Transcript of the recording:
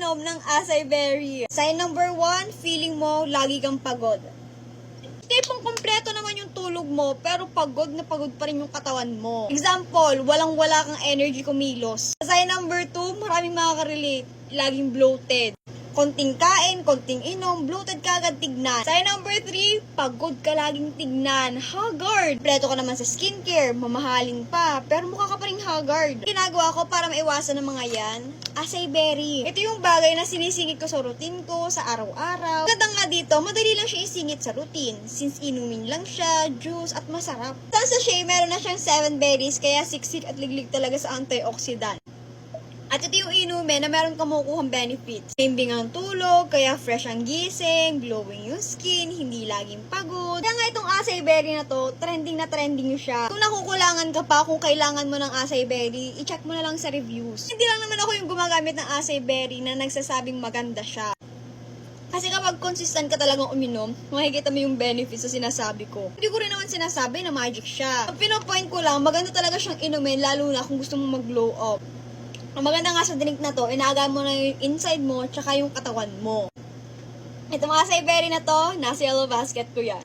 uminom ng acai berry. Sign number 1, feeling mo lagi kang pagod. Tipong kompleto naman yung tulog mo, pero pagod na pagod pa rin yung katawan mo. Example, walang-wala kang energy kumilos. Sign number 2, maraming makaka-relate. Laging bloated. Konting kain, konting inom, bloated ka agad tignan. Sign number 3, pagod ka laging tignan. Haggard. Kompleto ka naman sa skincare, mamahalin pa, pero mukha ka pa rin haggard. Ginagawa ko para maiwasan ng mga yan, acai berry. Ito yung bagay na sinisingit ko sa routine ko, sa araw-araw. Ganda nga dito, madali lang siya isingit sa routine. Since inumin lang siya, juice, at masarap. Sa sachet, meron na siyang 7 berries, kaya siksik at liglig talaga sa antioxidant. At ito yung inumin na meron kang makukuhang benefits. Himbing ang tulog, kaya fresh ang gising, glowing yung skin, hindi laging pagod. Kaya nga itong acai berry na to, trending na trending siya. Kung nakukulangan ka pa, kung kailangan mo ng acai berry, i-check mo na lang sa reviews. Hindi lang naman ako yung gumagamit ng acai berry na nagsasabing maganda siya. Kasi kapag consistent ka talagang uminom, makikita mo yung benefits na sinasabi ko. Hindi ko rin naman sinasabi na magic siya. Ang pinopoint ko lang, maganda talaga siyang inumin, lalo na kung gusto mo mag-glow up. Ang maganda nga sa drink na to, inaaga mo na yung inside mo, tsaka yung katawan mo. Ito mga acai berry na to, nasa yellow basket ko yan.